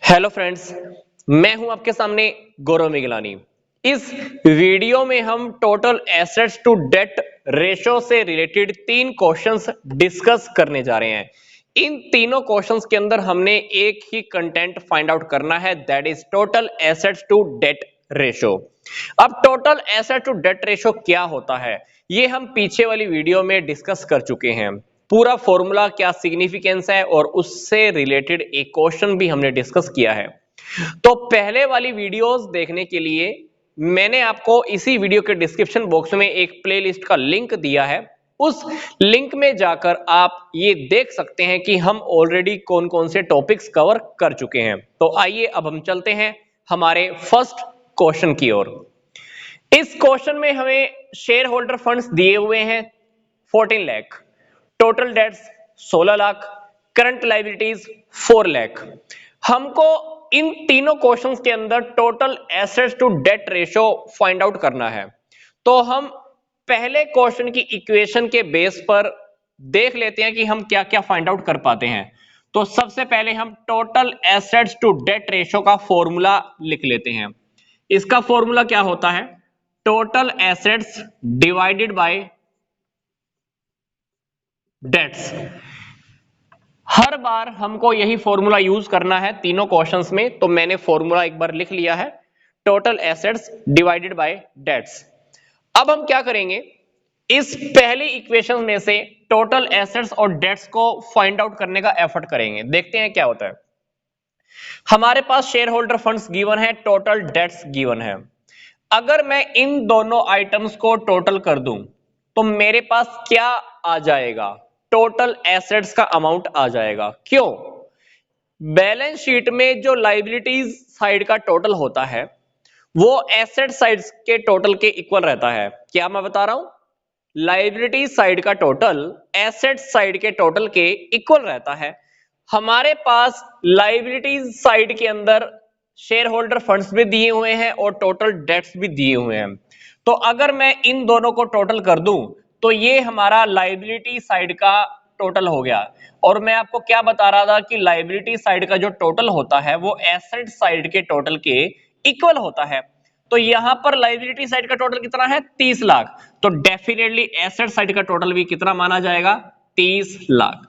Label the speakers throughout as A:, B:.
A: Hello friends, मैं हूं आपके सामने गौरव मिगलानी। इस वीडियो में हम total assets to debt ratio से रिलेटेड 3 क्वेश्चंस डिस्कस करने जा रहे हैं। इन तीनों क्वेश्चंस के अंदर हमने एक ही कंटेंट फाइंड आउट करना है, that is total assets to debt ratio. अब total asset to debt ratio क्या होता है, ये हम पीछे वाली वीडियो में डिस्कस कर चुके हैं। पूरा फॉर्मूला क्या सिग्निफिकेंस है और उससे रिलेटेड एक क्वेश्चन भी हमने डिस्कस किया है। तो पहले वाली वीडियोस देखने के लिए मैंने आपको इसी वीडियो के डिस्क्रिप्शन बॉक्स में एक प्लेलिस्ट का लिंक दिया है। उस लिंक में जाकर आप ये देख सकते हैं कि हम ऑलरेडी कौन कौन से टॉपिक्स कवर कर चुके हैं। तो आइए अब हम चलते हैं हमारे फर्स्ट क्वेश्चन की ओर। इस क्वेश्चन में हमें शेयर होल्डर फंड्स दिए हुए हैं 14 lakh, total debts 16 lakh, current liabilities 4 lakh. हमको इन तीनों क्वेश्चंस के अंदर total assets to debt ratio find out करना है। तो हम पहले क्वेश्चन की इक्वेशन के बेस पर देख लेते हैं कि हम क्या क्या फाइंड आउट कर पाते हैं। तो सबसे पहले हम total assets to debt ratio का फॉर्मूला लिख लेते हैं। इसका फॉर्मूला क्या होता है, total assets divided by debts. हर बार हमको यही फॉर्मूला यूज करना है तीनों क्वेश्चंस में, तो मैंने फॉर्मूला एक बार लिख लिया है, total assets divided by debts. अब हम क्या करेंगे, इस पहली इक्वेशन में से टोटल एसेट्स और डेट्स को फाइंड आउट करने का एफर्ट करेंगे। देखते हैं क्या होता है। हमारे पास शेयर होल्डर फंड्स गिवन है, टोटल डेट्स गिवन है। अगर मैं इन दोनों आइटम्स को टोटल कर दूं तो मेरे पास क्या आ जाएगा, टोटल एसेट्स का अमाउंट आ जाएगा। क्यों? बैलेंस शीट में जो लायबिलिटीज साइड का टोटल होता है वो एसेट साइड के टोटल के इक्वल रहता है। क्या मैं बता रहा हूं, लायबिलिटी साइड का टोटल एसेट साइड के टोटल के इक्वल रहता है। हमारे पास लायबिलिटीज साइड के अंदर शेयर होल्डर फंड्स भी दिए हुए हैं और टोटल डेट्स भी दिए हुए हैं। तो अगर मैं इन दोनों को टोटल कर दूं तो ये हमारा लायबिलिटी साइड का टोटल हो गया। और मैं आपको क्या बता रहा था कि लायबिलिटी साइड का जो टोटल होता है वो एसेट साइड के टोटल के इक्वल होता है। तो यहां पर लायबिलिटी साइड का टोटल कितना है, 30 लाख। तो डेफिनेटली एसेट साइड का टोटल भी कितना माना जाएगा, 30 लाख।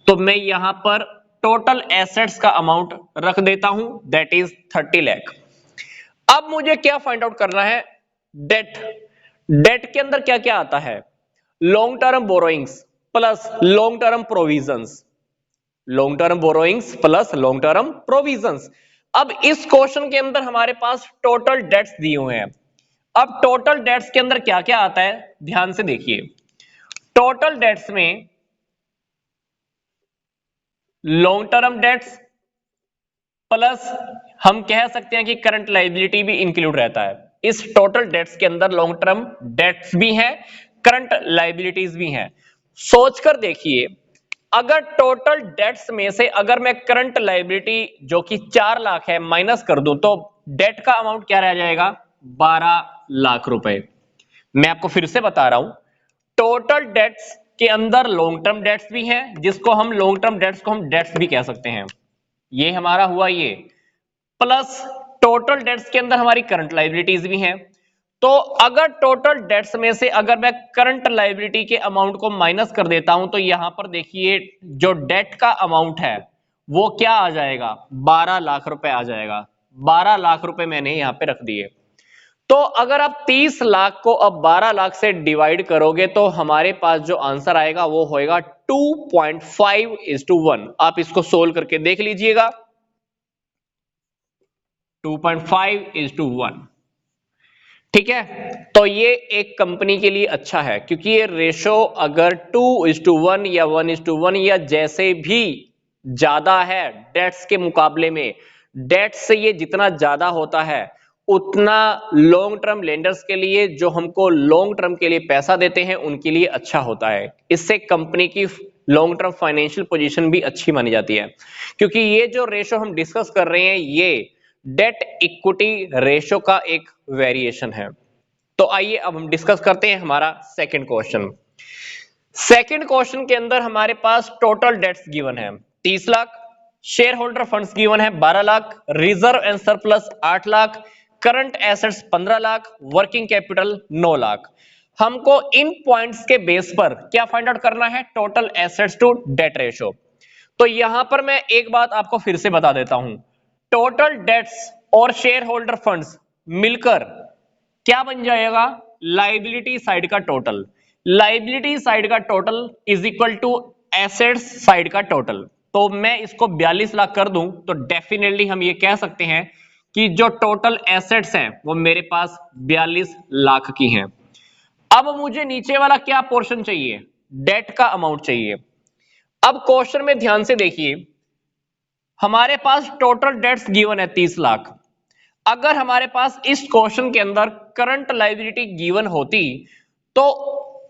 A: तो मैं यहां पर टोटल एसेट्स का अमाउंट रख देता हूं, दैट इज 30 लाख। अब मुझे क्या फाइंड आउट करना है, डेट। डेट के अंदर क्या क्या आता है, long term borrowings plus long term provisions, long term borrowings plus long term provisions. अब इस क्वेश्चन के अंदर हमारे पास टोटल डेट्स दिए हुए हैं। अब टोटल डेट्स के अंदर क्या क्या आता है, ध्यान से देखिए। टोटल डेट्स में लॉन्ग टर्म डेट्स प्लस हम कह सकते हैं कि करंट लायबिलिटी भी इंक्लूड रहता है। इस टोटल डेट्स के अंदर लॉन्ग टर्म डेट्स भी हैं, करंट लायबिलिटीज भी हैं। सोचकर देखिए, अगर टोटल डेट्स में से अगर मैं करंट लायबिलिटी जो कि 4 लाख है माइनस कर दूं तो डेट का अमाउंट क्या रह जाएगा, 12 लाख रुपए। मैं आपको फिर से बता रहा हूं, टोटल डेट्स के अंदर लॉन्ग टर्म डेट्स भी हैं, जिसको हम लॉन्ग टर्म डेट्स को हम डेट्स भी कह सकते हैं, ये हमारा हुआ ये, प्लस टोटल डेट्स के अंदर हमारी करंट लायबिलिटीज भी हैं। तो अगर टोटल डेट्स में से अगर मैं करंट लायबिलिटी के अमाउंट को माइनस कर देता हूं तो यहां पर देखिए जो डेट का अमाउंट है वो क्या आ जाएगा, 12 लाख रुपए आ जाएगा। 12 लाख रुपए मैंने यहां पे रख दिए। तो अगर आप 30 लाख को अब 12 लाख से डिवाइड करोगे तो हमारे पास जो आंसर आएगा वो होएगा 2.5:1। आप इसको सोल्व करके देख लीजिएगा, 2.5:1। ठीक है, तो ये एक कंपनी के लिए अच्छा है क्योंकि ये रेशो अगर 2:1 या 1:1 या जैसे भी ज्यादा है डेट्स के मुकाबले में, डेट्स से ये जितना ज्यादा होता है उतना लॉन्ग टर्म लेंडर्स के लिए, जो हमको लॉन्ग टर्म के लिए पैसा देते हैं, उनके लिए अच्छा होता है। इससे कंपनी की लॉन्ग टर्म फाइनेंशियल पोजीशन भी अच्छी मानी जाती है। क्योंकि ये जो रेशो हम डिस्कस कर रहे हैं ये डेट इक्विटी रेशो का एक वेरिएशन है। तो आइए अब हम डिस्कस करते हैं हमारा सेकंड क्वेश्चन। सेकंड क्वेश्चन के अंदर हमारे पास टोटल डेट्स गिवन है 30 lakh, share holder funds given है 12 lakh, reserve and surplus 8 lakh, current assets 15 lakh, working capital 9 lakh. हमको इन पॉइंट्स के बेस पर क्या फाइंड आउट करना है? Total assets to debt ratio. तो यहां पर मैं एक बात आपको फिर से बता देता हूं, टोटल डेट्स और शेयर होल्डर फंड्स मिलकर क्या बन जाएगा? लाइबिलिटी साइड का टोटल। लाइबिलिटी साइड का total is equal to assets side का टोटल। तो मैं इसको 42 लाख कर दूं तो डेफिनेटली हम ये कह सकते हैं कि जो टोटल एसेट्स हैं वो मेरे पास 42 लाख की हैं। अब मुझे नीचे वाला क्या पोर्शन चाहिए? डेट का अमाउंट चाहिए। अब क्वेश्चन में ध्यान से देखिए, हमारे पास टोटल डेट्स गिवन है 30 लाख। अगर हमारे पास इस क्वेश्चन के अंदर करंट लायबिलिटी गिवन होती तो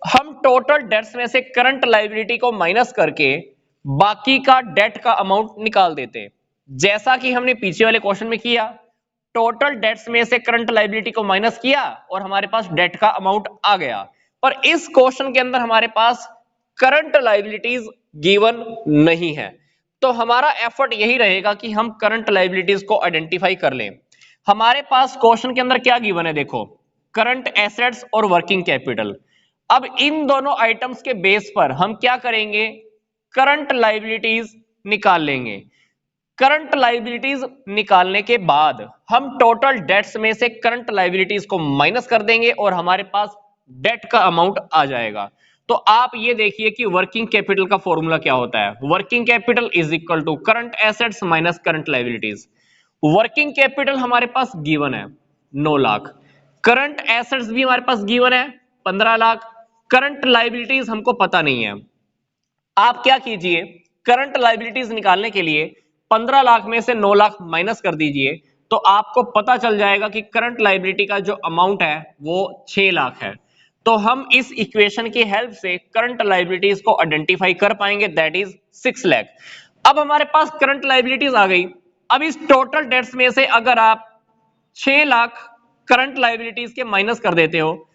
A: हम टोटल डेट्स में से करंट लायबिलिटी को माइनस करके बाकी का डेट का अमाउंट निकाल देते, जैसा कि हमने पीछे वाले क्वेश्चन में किया। टोटल डेट्स में से करंट लायबिलिटी को माइनस किया और हमारे पास डेट का अमाउंट आ गया। पर इस क्वेश्चन के अंदर हमारे पास करंट लायबिलिटीज गिवन नहीं है, तो हमारा एफर्ट यही रहेगा कि हम करंट लायबिलिटीज को आइडेंटिफाई कर लें। हमारे पास क्वेश्चन के अंदर क्या गिवन है? देखो, करंट एसेट्स और वर्किंग कैपिटल। अब इन दोनों आइटम्स के बेस पर हम क्या करेंगे? करंट लायबिलिटीज निकाल लेंगे। करंट लायबिलिटीज निकालने के बाद हम टोटल डेट्स में से करंट लायबिलिटीज को माइनस कर देंगे और हमारे पास डेट का अमाउंट आ जाएगा। तो आप ये देखिए कि वर्किंग कैपिटल का फॉर्मूला क्या होता है। Working capital is equal to current assets minus current liabilities. Working capital हमारे पास गिवन है 9 लाख, करंट एसेट्स भी हमारे पास गिवन है 15 लाख, करंट लायबिलिटीज हमको पता नहीं है। आप क्या कीजिए, करंट लायबिलिटीज निकालने के लिए 15 लाख में से 9 लाख माइनस कर दीजिए, तो आपको पता चल जाएगा कि करंट लायबिलिटी का जो अमाउंट है वो 6 लाख है। तो हम इस इक्वेशन की हेल्प से करंट लायबिलिटीज को आइडेंटिफाई कर पाएंगे, दैट इज 6 लाख। अब हमारे पास करंट लायबिलिटीज आ गई। अब इस टोटल डेट्स में से अगर आप 6 लाख करंट लायबिलिटीज के माइनस कर देते हो,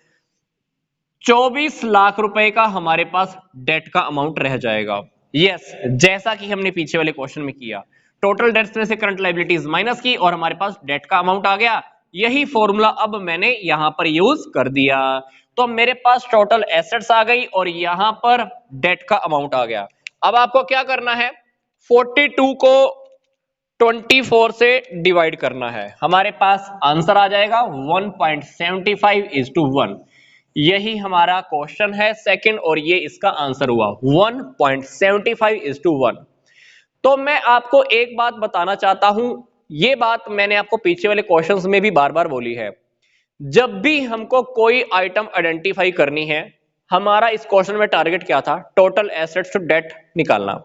A: 24 लाख रुपए का हमारे पास डेट का अमाउंट रह जाएगा। यस, जैसा कि हमने पीछे वाले क्वेश्चन में किया, टोटल डेट्स में से करंट लायबिलिटीज माइनस की और हमारे पास डेट का अमाउंट आ गया। यही फॉर्मूला अब मैंने यहां पर यूज कर दिया, तो मेरे पास टोटल एसेट्स आ गई और यहां पर डेट का अमाउंट आ गया। अब आपको क्या करना है? 42 को 24 से डिवाइड करना है, हमारे पास आंसर आ जाएगा 1.75:1। यही हमारा क्वेश्चन है सेकंड और ये इसका आंसर हुआ 1.75:1। तो मैं आपको एक बात बताना चाहता हूं, ये बात मैंने आपको पीछे वाले क्वेश्चंस में भी बार बार बोली है। जब भी हमको कोई आइटम आइडेंटिफाई करनी है, हमारा इस क्वेश्चन में टारगेट क्या था? टोटल एसेट्स टू डेट निकालना।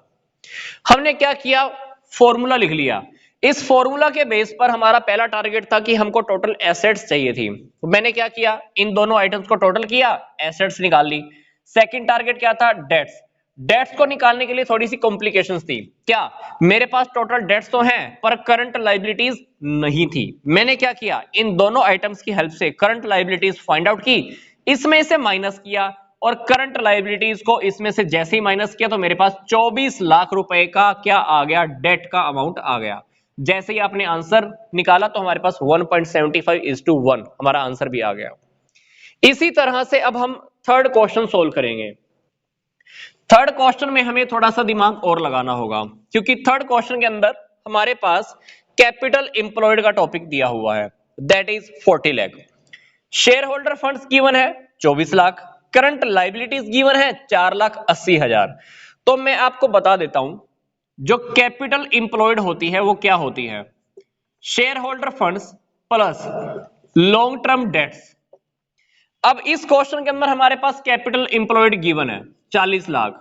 A: हमने क्या किया? फॉर्मूला लिख लिया। इस फॉर्मूला के बेस पर हमारा पहला टारगेट था कि हमको टोटल एसेट्स चाहिए थी। तो मैंने क्या किया? इन दोनों आइटम्स को टोटल किया, एसेट्स निकाल ली। सेकंड टारगेट क्या था? डेट्स। डेट्स को निकालने के लिए थोड़ी सी कॉम्प्लिकेशंस थी। क्या? मेरे पास टोटल डेट्स तो हैं पर करंट लायबिलिटीज नहीं थी। मैंने क्या किया? इन दोनों आइटम्स की हेल्प से करंट लायबिलिटीज फाइंड आउट की, इसमें से माइनस किया और करंट लायबिलिटीज को इसमें से जैसे ही माइनस किया तो मेरे पास 24 लाख रुपए का क्या आ गया? डेट का अमाउंट आ गया। जैसे ही आपने आंसर निकाला तो हमारे पास 1.75:1 हमारा आंसर भी आ गया। इसी तरह से अब हम थर्ड क्वेश्चन सोल्व करेंगे। थर्ड क्वेश्चन में हमें थोड़ा सा दिमाग और लगाना होगा, क्योंकि थर्ड क्वेश्चन के अंदर हमारे पास कैपिटल एम्प्लॉयड का टॉपिक दिया हुआ है, that is 40 lakh. Share holder funds given है 24 लाख, करंट लायबिलिटीज गिवन है 4,80,000। तो मैं आपको बता देता हूं, जो कैपिटल इंप्लॉयड होती है वो क्या होती है? Share holder funds plus long term debts. अब इस क्वेश्चन के अंदर हमारे पास कैपिटल इंप्लॉयड गिवन है 40 लाख,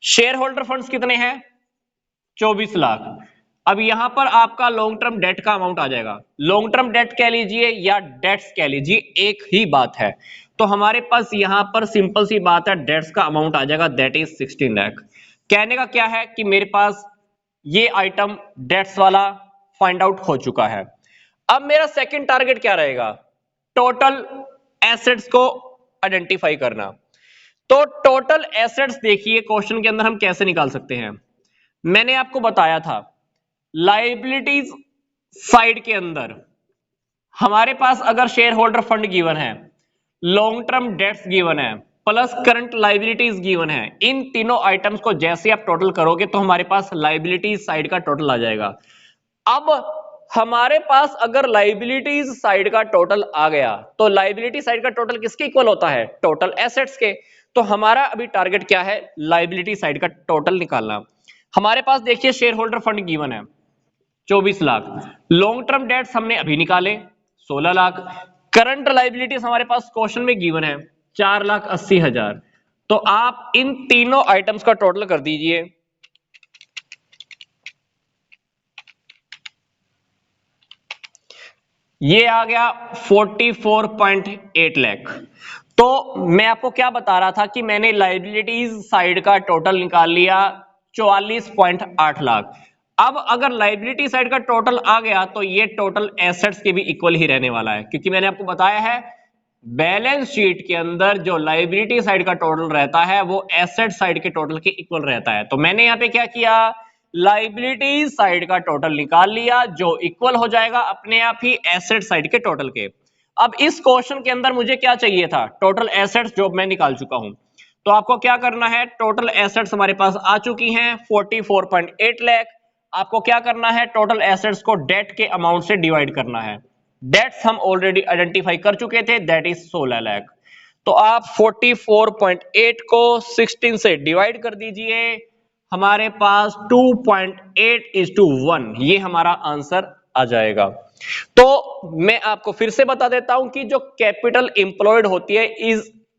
A: शेयर होल्डर फंड्स कितने हैं? 24 लाख। अब यहां पर आपका लॉन्ग टर्म डेट का अमाउंट आ जाएगा। लॉन्ग टर्म डेट कह लीजिए या डेट्स कह लीजिए, एक ही बात है। तो हमारे पास यहां पर सिंपल सी बात है, डेट्स का अमाउंट आ जाएगा, दैट इज 16 लाख। कहने का क्या है कि मेरे पास ये आइटम डेट्स वाला फाइंड आउट हो चुका है। अब मेरा सेकंड टारगेट क्या रहेगा? टोटल एसेट्स को आइडेंटिफाई करना। तो टोटल एसेट्स देखिए क्वेश्चन के अंदर हम कैसे निकाल सकते हैं? मैंने आपको बताया था लायबिलिटीज साइड के अंदर हमारे पास अगर शेयर होल्डर फंड गिवन है, लॉन्ग टर्म डेट्स गिवन है, प्लस करंट लायबिलिटीज गिवन है, इन तीनों आइटम्स को जैसे आप टोटल करोगे तो हमारे पास लायबिलिटीज साइड का टोटल आ जाएगा। अब हमारे पास अगर लायबिलिटीज साइड का टोटल आ गया तो लायबिलिटी साइड का टोटल किसके इक्वल होता है? टोटल एसेट्स के। तो हमारा अभी टारगेट क्या है? लायबिलिटी साइड का टोटल निकालना। हमारे पास देखिए शेयर होल्डर फंड गिवन है 24 लाख, लॉन्ग टर्म डेट्स हमने अभी निकाले 16 लाख, करंट लायबिलिटीज हमारे पास क्वेश्चन में गिवन है 4,80,000। तो आप इन तीनों आइटम्स का टोटल कर दीजिए। ये आ गया 44.8 लाख। तो मैं आपको क्या बता रहा था कि मैंने लायबिलिटीज साइड का टोटल निकाल लिया 44.8 लाख। अब अगर लायबिलिटी साइड का टोटल आ गया तो ये टोटल एसेट्स के भी इक्वल ही रहने वाला है, क्योंकि मैंने आपको बताया है बैलेंस शीट के अंदर जो लायबिलिटी साइड का टोटल रहता है वो एसेट साइड के टोटल के इक्वल रहता है। तो मैंने यहां पे क्या किया, लायबिलिटी साइड का टोटल निकाल लिया जो इक्वल हो जाएगा अपने आप ही एसेट साइड के टोटल के। अब इस क्वेश्चन के अंदर मुझे क्या चाहिए था? टोटल एसेट्स, जो मैं निकाल चुका हूं। तो आपको क्या करना है, टोटल एसेट्स हमारे पास आ चुकी हैं 44.8 लाख। आपको क्या करना है, टोटल एसेट्स को डेट के अमाउंट से डिवाइड करना है। डेट्स हम ऑलरेडी आइडेंटिफाई कर चुके थे, दैट इज 16 लाख। तो आप 44.8 को 16 से डिवाइड कर दीजिए, हमारे पास 2.8:1 ये हमारा आंसर आ जाएगा। तो मैं आपको फिर से बता देता हूं कि जो कैपिटल इंप्लॉयड होती है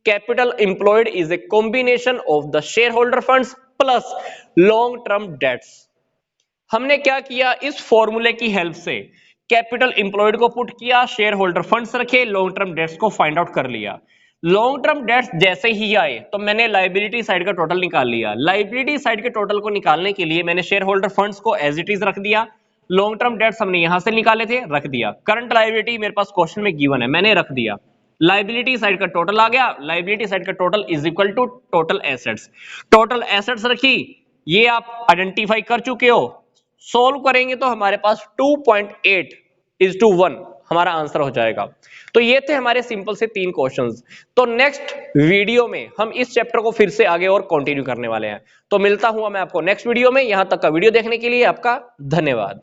A: capital employed is a combination of the share holder funds plus long term debts. हमने क्या किया, इस फॉर्मूले की हेल्प से कैपिटल इंप्लॉयड को पुट किया, शेयर होल्डर फंड्स रखे, लॉन्ग टर्म डेट्स को फाइंड आउट कर लिया। लॉन्ग टर्म डेट्स जैसे ही आए तो मैंने लायबिलिटी साइड का टोटल निकाल लिया। लायबिलिटी साइड के टोटल को निकालने के लिए मैंने शेयर होल्डर फंड्स को एज इट इज रख दिया, लॉन्ग टर्म डेट्स हमने यहां से निकाले थे, रख दिया। करंट लायबिलिटी मेरे पास क्वेश्चन में गिवन है, मैंने रख दिया। लायबिलिटी साइड का टोटल आ गया, लायबिलिटी साइड का total is equal to total assets. Total assets रखी, ये आप आइडेंटिफाई कर चुके हो। सोल्व करेंगे तो हमारे पास 2.8:1 हमारा आंसर हो जाएगा। तो ये थे हमारे सिंपल से 3 क्वेश्चंस। तो नेक्स्ट वीडियो में हम इस चैप्टर को फिर से आगे और कंटिन्यू करने वाले हैं। तो मिलता हूं मैं आपको नेक्स्ट वीडियो में। यहां तक का वीडियो देखने के लिए आपका धन्यवाद।